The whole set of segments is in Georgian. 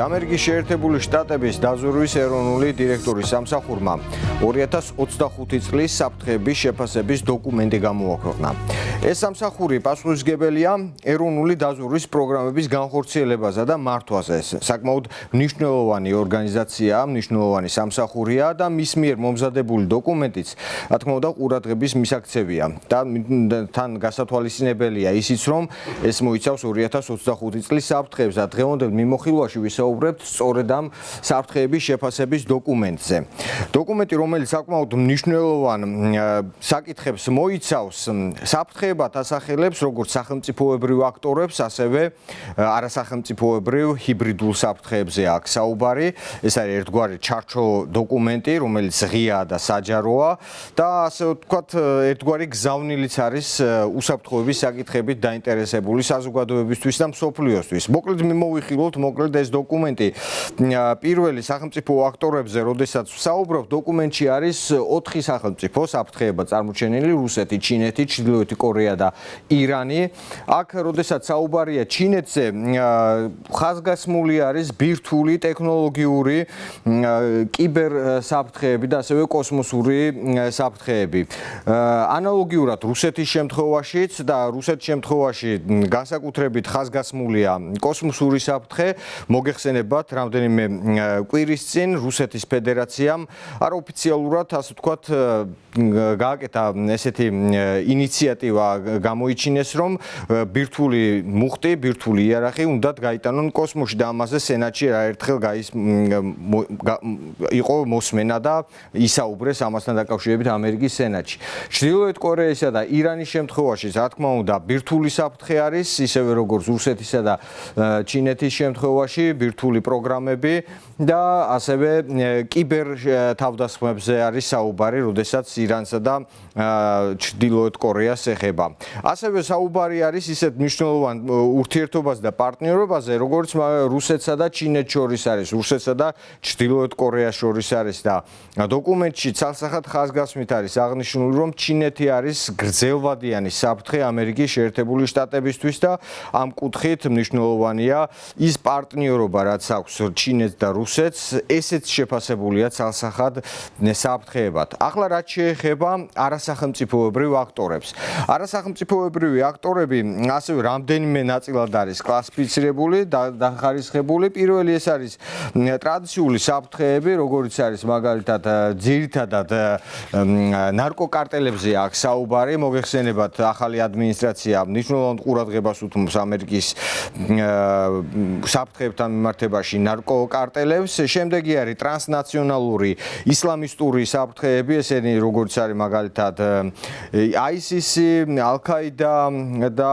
ამერიკის შეერთებული შტატების დაზვერვის ეროვნული დირექტორის სამსახურმა 2025 წლის საფრთხეების შეფასების დოკუმენტი გამოაქვეყნა. ეს სამსახური პასუხისმგებელია ეროვნული დაზვერვის პროგრამების განხორციელებაზე და მართვაზე. საკმაოდ მნიშვნელოვანი ორგანიზაციაა, მნიშვნელოვანი სამსახურია და მის მიერ მომზადებული დოკუმენტიც, რა თქმა უნდა, ყურადღების მისაქცევია. და თან გასათვალისწინებელია ისიც, რომ ეს მოიცავს 2025 წლის საფრთხეებს და დღევანდელ მიმოხილვაში ვისაუბრებთ სწორედ ამ საფრთხეების შეფასების დოკუმენტზე. დოკუმენტი, რომელიც საკმაოდ მნიშვნელოვან საკითხებს მოიცავს, საფრთხეებად ასახელებს როგორც სახელმწიფოებრივ აქტორებს, ასევე არასახელმწიფოებრივ ჰიბრიდულ საფრთხეებზე აქვს საუბარი. ეს არის ერთგვარი ჩარჩო დოკუმენტი, რომელიც ღიაა და საჯაროა და ასე ვთქვათ, ერთგვარი გზავნილიც არის უსაფრთხოების საკითხებით დაინტერესებული საზოგადოებისთვის და მსოფლიოსთვის. მოკლედ მიმოვიხილოთ, ეს დოკუმენტი პირველი სახელმწიფო აქტორებზე, როდესაც ვსაუბრობ, დოკუმენტში არის 4 სახელმწიფო საფრთხეებად წარმოჩენილი: რუსეთი, ჩინეთი, ჩრდილოეთი კორეა და ირანი. აქ, როდესაც საუბარია ჩინეთზე, ხაზგასმული არის ბირთვული ტექნოლოგიური კიბერ საფრთხეები და ასევე კოსმოსური საფრთხეები. ანალოგიურად რუსეთის შემთხვევაშიც და რუსეთის შემთხვევაში განსაკუთრებით ხაზგასმულია კოსმოსური საფრთხე. მოგეხსენებათ, რამდენიმე კვირის წინ რუსეთის ფედერაციამ არაოფიციალურად, ასე ვთქვათ, გააკეთა ესეთი ინიციატივა გამოიჩინეს, რომ ბირთვული მუხტი, ბირთვული იარაღი უნდათ გაიტანონ კოსმოსში და ამაზე სენატში არაერთხელ იყო მოსმენა და ისაუბრეს ამასთან დაკავშირებით ამერიკის სენატში. ჩრდილოეთ კორეისა და ირანის შემთხვევაში, რა თქმა უნდა, ბირთვული საფრთხე არის, ისევე როგორც რუსეთისა და ჩინეთის შემთხვევაში ბირთვული პროგრამები და ასევე კიბერ თავდასხმებზე არის საუბარი, როდესაც ირანსა და ჩრდილოეთ კორეას ეხება. ასევე საუბარი არის ისეთ მნიშვნელოვან ურთიერთობაზე და პარტნიორობაზე, როგორც რუსეთსა და ჩინეთს შორის არის, რუსეთსა და ჩრდილოეთ კორეას შორის არის და დოკუმენტში ცალსახად ხაზგასმით არის აღნიშნული, რომ ჩინეთი არის გრძელვადიანი საფრთხე ამერიკის შეერთებული შტატებისთვის და ამ კუთხით მნიშვნელოვანია ის პარტნიორობა, რაც აქვს ჩინეთს და რუსეთს, ესეც შეფასებულია ცალსახად საფრთხეებად. ახლა რაც შეეხება არასახელმწიფოებრივ აქტორებს. არასახელმწიფოებრივი აქტორები ასევე რამდენიმე ნაწილად არის კლასიფიცირებული და დახარისხებული. პირველი ეს არის ტრადიციული საფრთხეები, როგორც არის მაგალითად ძირითადად ნარკოკარტელებზე აქვს საუბარი. მოგეხსენებათ, ახალი ადმინისტრაცია მნიშვნელოვან ყურადღებას უთმობს ამერიკის საფრთხეებთან მიმართებაში ნარკოკარტელებს. შემდეგი არის ტრანსნაციონალური ისლამისტური საფრთხეები, ესენი როგორც არის მაგალითად ISIS, Al-Qaeda და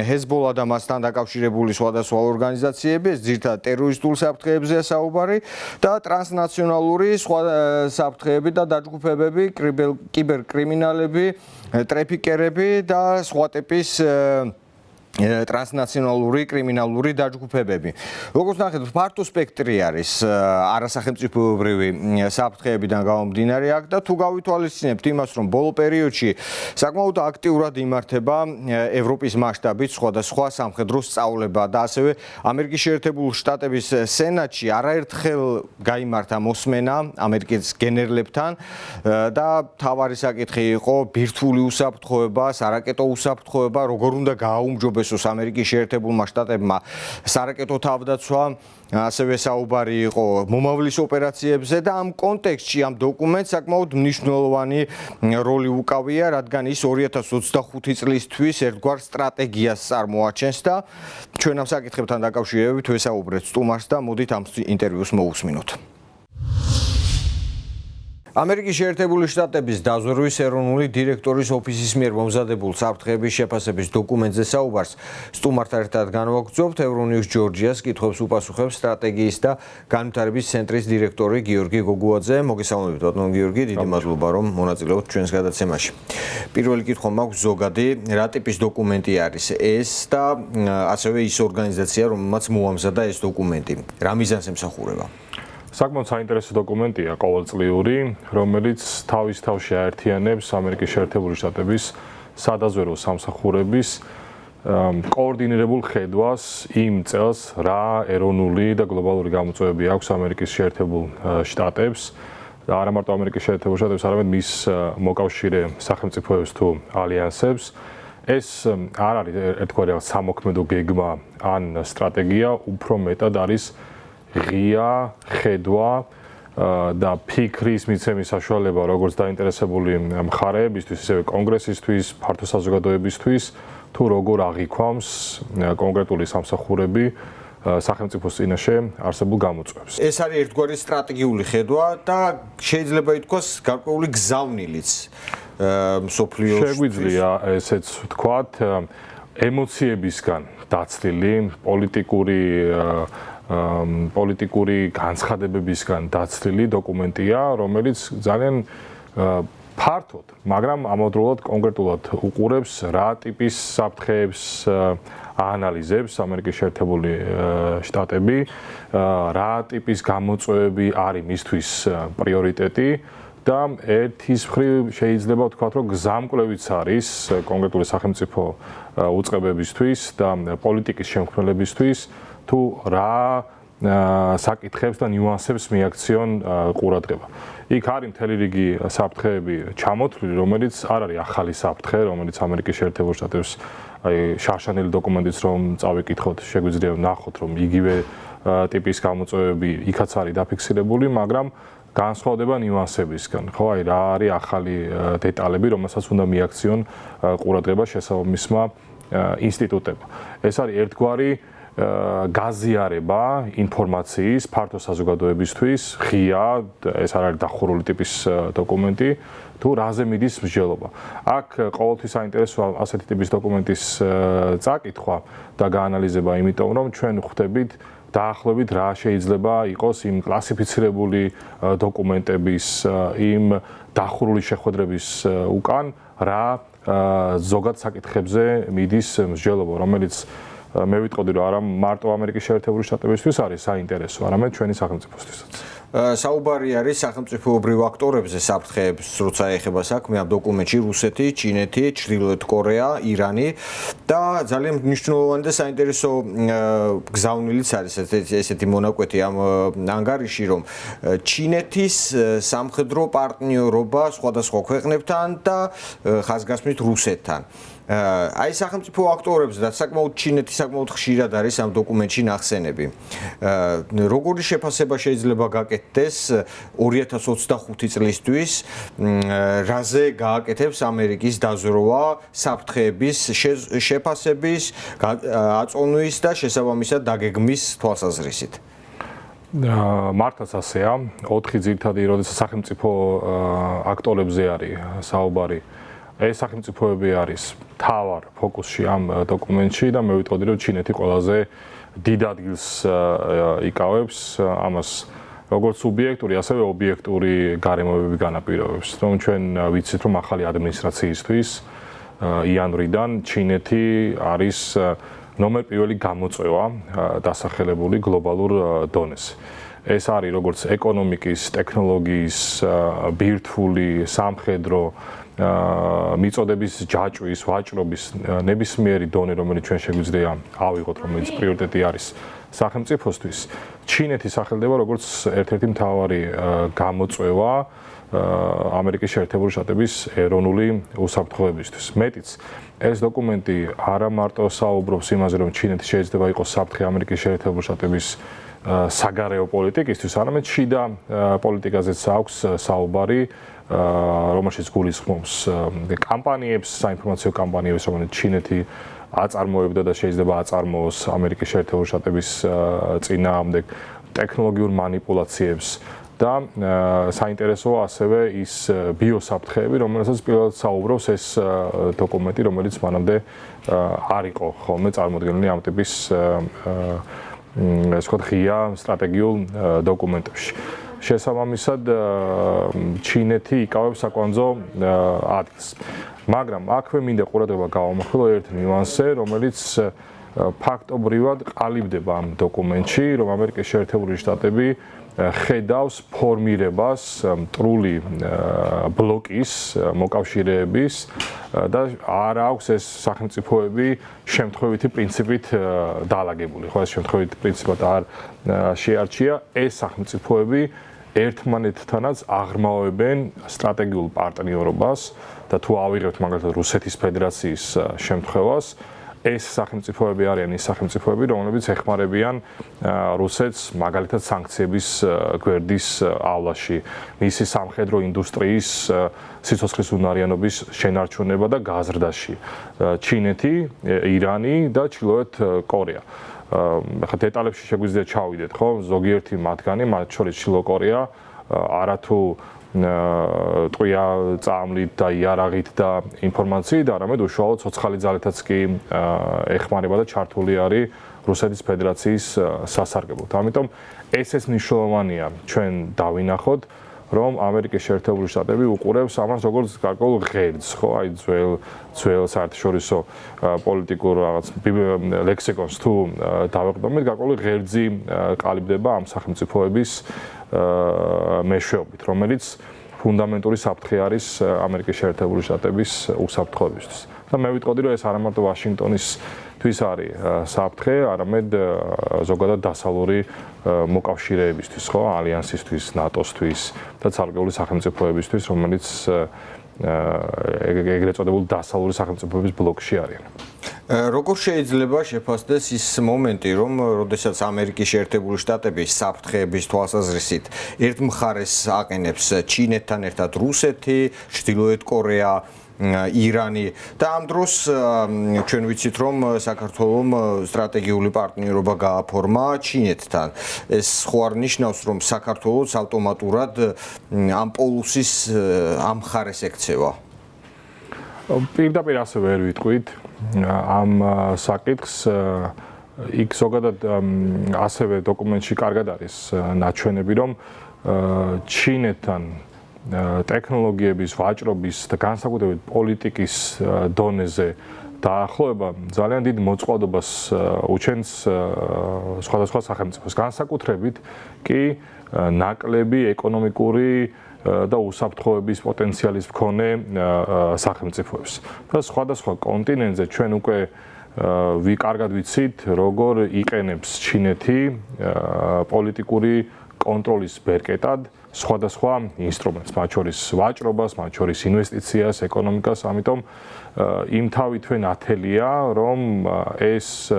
Hezbollah და მასთან დაკავშირებული სხვადასხვა ორგანიზაციები, ეს ძირითადად ტერორისტულ საფრთხეებზეა საუბარი და ტრანსნაციონალური სხვა საფრთხეები და დაჯგუფებები, კიბერკრიმინალები, ტრეფიკერები და სხვა ტიპის ტრანსნაციონალური კრიმინალური დაჯგუფებები. როგორც ნახეთ, ფართო სპექტრი არის არასახელმწიფოებრივი საფრთხეებიდან გამომდინარე აქ და თუ გავითვალისწინებთ იმას, რომ ბოლო პერიოდში საკმაოდ აქტიურად იმართება ევროპის მასშტაბით სხვადასხვა სამხედრო სწავლება და ასევე ამერიკის შეერთებული შტატების სენატში არაერთხელ გაიმართა მოსმენა ამერიკის გენერლებთან და მთავარი საკითხი იყო ბირთვული უსაფრთხოება, სარაკეტო უსაფრთხოება, როგორ უნდა გააუმჯობესოს ამერიკის შეერთებულმა შტატებმა სარაკეტო თავდაცვა, ასევე საუბარი იყო მომავლის ოპერაციებზე და ამ კონტექსტში ამ დოკუმენტს საკმაოდ მნიშვნელოვანი როლი უკავია, რადგან ის 2025 წლისთვის ერთგვარ სტრატეგიას წარმოაჩენს და ჩვენ ამ საკითხებთან დაკავშირებით ვესაუბრეთ სტუმარს და მოდით ამ ინტერვიუს მოусმინოთ. ამერიკის შეერთებული შტატების დაზვერვის ეროვნული დირექტორის ოფისის მიერ მომზადებულ საფრთხეების შეფასების დოკუმენტზე საუბარს სტუმართან ერთად განვაგრძობთ ევრონიუს ჯორჯიას კითხვებს უპასუხებს სტრატეგიის და განვითარების ცენტრის დირექტორი გიორგი გოგუაძე. მოგესალმებით, ბატონო გიორგი, დიდი მადლობა, რომ მონაწილეობთ ჩვენს გადაცემაში. პირველი კითხვა მაქვს ზოგადი, რა ტიპის დოკუმენტი არის ეს და ასევე ის ორგანიზაცია, რომელმაც მოამზადა ეს დოკუმენტი. რა მიზანს ემსახურება? საკმაოდ საინტერესო დოკუმენტია ყოველწლიური, რომელიც თავის თავში აერთიანებს ამერიკის შეერთებული შტატების სადაზვერვო სამსახურების კოორდინირებულ ხედვას იმ წელს რა ეროვნული და გლობალური გამოწვევები აქვს ამერიკის შეერთებულ შტატებს და არა მარტო ამერიკის შეერთებულ შტატებს, არამედ მის მოკავშირე სახელმწიფოებს თუ ალიანსებს. ეს არ არის ერთგვარი სამოქმედო გეგმა ან სტრატეგია, უფრო მეტად არის ღია ხედვა და ფიქრის მიცემის საშუალება როგორც დაინტერესებული მხარეებისთვის, ისევე კონგრესისთვის, ფართო საზოგადოებისთვის, თუ როგორ აღიქვამს კონკრეტული სამსახურები სახელმწიფოს წინაშე არსებულ გამოწვევებს. ეს არის ერთგვარი სტრატეგიული ხედვა და შეიძლება ითქვას გარკვეული გზავნილიც მსოფლიოს. შეგვიძლია ესეც ვთქვათ, ემოციებისგან დაცლილი, პოლიტიკური განცხადებებისგან დაცლილი დოკუმენტია, რომელიც ძალიან ფართოდ, მაგრამ ამავდროულად კონკრეტულად უყურებს რა ტიპის საფრთხეებს აანალიზებს ამერიკის შეერთებული შტატები, რა ტიპის გამოწვევები არის მისთვის პრიორიტეტი და ერთის მხრივ შეიძლება ვთქვათ, რომ გზამკვლევიც არის კონკრეტული სახელმწიფო უწყებებისთვის და პოლიტიკის შემქმნელებისთვის თუ რა საკითხებს და ნიუანსებს მიაქციონ ყურადღება. იქ არის მთელი რიგი საფრთხეები ჩამოთვლილი, რომელიც არ არის ახალი საფრთხე, რომელიც ამერიკის შეერთებულ შტატებს შარშანელი დოკუმენტიც რომ წავიკითხოთ, შეგვიძლია ვნახოთ, რომ იგივე ტიპის გამოწვევები იქაც არის დაფიქსირებული, მაგრამ განსხვავდება ნიუანსებისგან. ხო, აი რა არის ახალი დეტალები, რომელსაც უნდა მიაქციონ ყურადღება შესაბამისმა ინსტიტუტებმა. ეს არის ერთგვარი გაზიარება ინფორმაციის ფართო საზოგადოებისთვის, ღია, ეს არ არის დახურული ტიპის დოკუმენტი, თუ რაზე მიდის მსჯელობა. აქ ყოველთვის საინტერესოა ასეთი ტიპის დოკუმენტის წაკითხვა და გაანალიზება, იმიტომ რომ ჩვენ ხვდებით დაახლოებით რა შეიძლება იყოს იმ კლასიფიცირებული დოკუმენტების, იმ დახურული შეხვედრების უკან, რა ზოგად საკითხებზე მიდის მსჯელობა, რომელიც მე ვიტყოდი, რომ არა მარტო ამერიკის შეერთებული შტატებისთვის არის საინტერესო, არამედ ჩვენი სახელმწიფოსთვისაც. საუბარი არის სახელმწიფოებრივ აქტორებზე საფრთხეებს, როცა ეხება საქმე ამ დოკუმენტში რუსეთი, ჩინეთი, ჩრდილოეთ კორეა, ირანი და ძალიან მნიშვნელოვანი და საინტერესო გზავნილიც არის ესეთი მონაკვეთი ამ ანგარიში, რომ ჩინეთის სამხედრო პარტნიორობა სხვადასხვა ქვეყნებთან და ხაზგასმით რუსეთთან. აი სახელმწიფო აქტორებს და საკმაოდ ჩინეთი საკმაოდ ხშირად არის ამ დოკუმენტში ნახსენები. როგორი შეფასება შეიძლება გაკეთდეს 2025 წლისთვის, რაზე გააკეთებს ამერიკის დაზროვა საფრთხეების შეფასების, აწონვის და შესაბამისად დაგეგმის თვალსაზრისით? მართლაც ასეა, 4 ძირითადი, როდესაც სახელმწიფო აქტორებზე არის საუბარი. ეს სახელმწიფოები არის მთავარ ფოკუსში ამ დოკუმენტში და მე ვიტყოდი, რომ ჩინეთი ყველაზე დიდ ადგილს იკავებს ამას როგორც სუბიექტური, ასევე ობიექტური გარემოებები განაპირობებს. რომ ჩვენ ვიცით, რომ ახალი ადმინისტრაციისთვის იანვრიდან ჩინეთი არის ნომერ პირველი გამოწვევა დასახელებული გლობალურ დონეზე. ეს არის როგორც ეკონომიკის, ტექნოლოგიის, ბირთვული, სამხედრო მიწოდების ჯაჭვის, ვაჭრობის ნებისმიერი დონე, რომელიც ჩვენ შეგვიძლია ავიღოთ, რომელიც პრიორიტეტი არის სახელმწიფოსთვის, ჩინეთი სახელდება როგორც ერთ-ერთი მთავარი გამოწვევა ამერიკის შეერთებული შტატების ეროვნული უსაფრთხოებისთვის. მეტიც, ეს დოკუმენტი არა მარტო საუბრობს იმაზე, რომ ჩინეთი შეიძლება იყოს საფრთხე ამერიკის შეერთებული შტატების საგარეო პოლიტიკისთვის, არამედ შიდა პოლიტიკაზეც აქვს საუბარი, რომელშიც გულისხმობს კამპანიებს, საინფორმაციო კამპანიებს, რომელიც ჩინეთი აწარმოებდა და შეიძლება აწარმოოს ამერიკის შეერთებული შტატების წინააღმდეგ ტექნოლოგიურ манипуляციებს და საინტერესოა ასევე ის ბიოსაფრთხეები, რომელსაც პირველად საუბრობს ეს დოკუმენტი, რომელიც მანამდე არ იყო ხოლმე წარმოდგენილი ამ ტიპის ეს ვთქვათ ღია სტრატეგიულ დოკუმენტებში. შესაბამისად ჩინეთი იკავებს საკვანძო ადგილს. მაგრამ აქვე მინდა ყურადღება გავამახვილო ერთ ნიუანსზე, რომელიც ფაქტობრივად ყალიბდება ამ დოკუმენტში, რომ ამერიკის შეერთებული შტატები ხედავს ფორმირებას მტრული ბლოკის მოკავშირეების და არ აქვს ეს სახელმწიფოები შემთხვევითი პრინციპით დაალაგებული. ხო, ეს შემთხვევითი პრინციპად არ შეარჩია. ეს სახელმწიფოები ერთმანეთთანაც აღრმავებენ სტრატეგიულ პარტნიორობას და თუ ავიღებთ მაგალითად რუსეთის ფედერაციის შემთხვევას, ეს სახელმწიფოები არიან ის სახელმწიფოები, რომლებიც ეხმარებიან რუსეთს მაგალითად სანქციების გვერდისავლაში, მისი სამხედრო ინდუსტრიის სიცოცხლის უნარიანობის შენარჩუნება და გაზრდაში, ჩინეთი, ირანი და ჩრდილოეთ კორეა. ახლა დეტალებში შეგვიძლია ჩავიდეთ, ხო? ზოგიერთი მათგანი, მათ შორის ჩრდილო კორეა, არათუ ტყვია წამლით და იარაღით და ინფორმაციით, არამედ უშუალოდ ცოცხალი ძალითაც კი ეხმარება და ჩართული არის რუსეთის ფედერაციის სასარგებლოდ. ამიტომ ეს მნიშვნელოვანია ჩვენ დავინახოთ, რომ ამერიკის შეერთებული შტატები უყურებს ამას როგორც გარკვეულ ღერძს, ხო, აი ძველ საერთაშორისო პოლიტიკურ რაღაც ლექსიკონს თუ დავეყრდნობით, გარკვეული ღერძი ყალიბდება ამ სახელმწიფოების მეშვეობით, რომელიც ფუნდამენტური საფრთხე არის ამერიკის შეერთებული შტატების უსაფრთხოებისთვის. და მე ვიტყოდი, რომ ეს არა მარტო ვაშინგტონისთვის არის საფრთხე, არამედ ზოგადად დასავლური მოკავშირეებისთვის, ხო, ალიანსისთვის, ნატოსთვის და ცალკეული სახელმწიფოებისთვის, რომელიც ეგრეთ წოდებული დასავლური სახელმწიფოების ბლოკში არიან. როგორ შეიძლება შეფასდეს ის მომენტი, რომ როდესაც ამერიკის შეერთებული შტატები საფრთხეების თვალსაზრისით ერთ მხარეს აყენებს ჩინეთთან ერთად რუსეთი, ჩრდილოეთ კორეა, ირანი და ამ დროს ჩვენ ვიცით, რომ საქართველომ სტრატეგიული პარტნიორობა გააფორმა ჩინეთთან. ეს ხო არ ნიშნავს, რომ საქართველოს ავტომატურად ამ პოლუსის ამ მხარეს ექცევა? პირდაპირ ასე ვერ ვიტყვით ამ საკითხს. იქ ზოგადად ასევე დოკუმენტში კარგად არის ნაჩვენები, რომ ჩინეთთან ტექნოლოგიების, ვაჭრობის და განსაკუთრებით პოლიტიკის დონეზე დაახლოება ძალიან დიდ მოწყვლადობას უჩენს სხვადასხვა სახელმწიფოს. განსაკუთრებით კი ნაკლები ეკონომიკური და უსაფრთხოების პოტენციალის მქონე სახელმწიფოებს. და სხვადასხვა კონტინენტზე ჩვენ უკვე კარგად ვიცით, როგორ იყენებს ჩინეთი პოლიტიკური კონტროლის ბერკეტად სხვადასხვა ინსტრუმენტს, მათ შორის ვაჭრობას, მათ შორის ინვესტიციას, ეკონომიკას, ამიტომ იმ თავითვე ნათელია, რომ ეს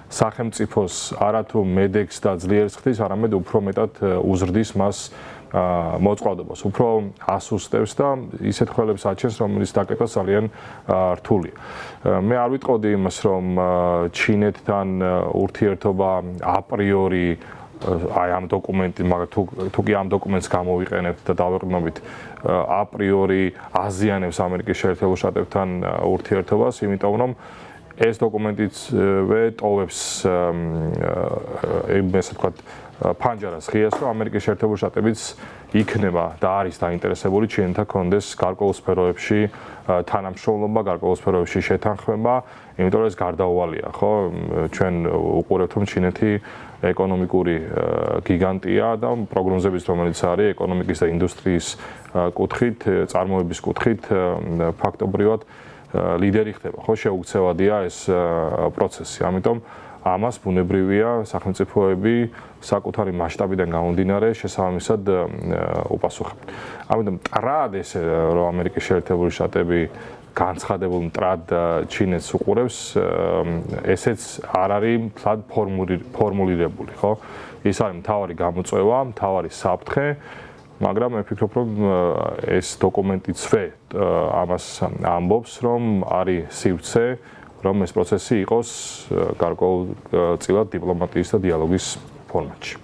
სახელმწიფოს არათუ მედექს და ძლიერს ხდის, არამედ უფრო მეტად უზრდის მას მოწყვლადობას, უფრო ასუსტებს და ისეთ ხელებს აჩენს, რომელიც დაკეტვა ძალიან რთულია. მე არ ვიტყოდი იმას, რომ ჩინეთთან ურთიერთობა აპრიორი აი ამ დოკუმენტი, მაგრამ თუ კი ამ დოკუმენტს გამოვიყენებთ და დავეყრდნობით აპრიორი აზიანებს ამერიკის შეერთებულ შტატებთან ურთიერთობას, იმიტომ რომ ეს დოკუმენტიც ტოვებს ესე ვთქვათ ფანჯარას ღიას, რომ ამერიკის შეერთებული შტატებიც იქნება და არის დაინტერესებული ჩინეთთან კონდეს გარკვეულ სფეროებში თანამშრომლობა, გარკვეულ სფეროებში შეთანხმება, იმიტომ რომ ეს გარდაუვალია, ხო? ჩვენ უყურებთ, რომ ჩინეთი ეკონომიკური გიგანტია და პროგნოზების, რომელიც არის ეკონომიკის და ინდუსტრიის კუთხით, წარმოების კუთხით, ფაქტობრივად ლიდერი ხდება, ხო? შეუქცევადია ეს პროცესი. ამიტომ ამას ბუნებრივია სახელმწიფოები საკუთარი მასშტაბიდან გამომდინარე შესაბამისად უპასუხებენ. ამიტომ მტრად ესე რომ ამერიკის შეერთებული შტატები განცხადებულ მტრად ჩინეთს უყურებს, ესეც არ არის მთლად ფორმულირებული, ხო? ის არის მთავარი გამოწვევა, მთავარი საფრთხე, მაგრამ მე ვფიქრობ, რომ ეს დოკუმენტიცვე ამას ამბობს, რომ არის სივრცე, რომ ეს პროცესი იყოს გარკვეულწილად დიპლომატიის და დიალოგის ფორმატში.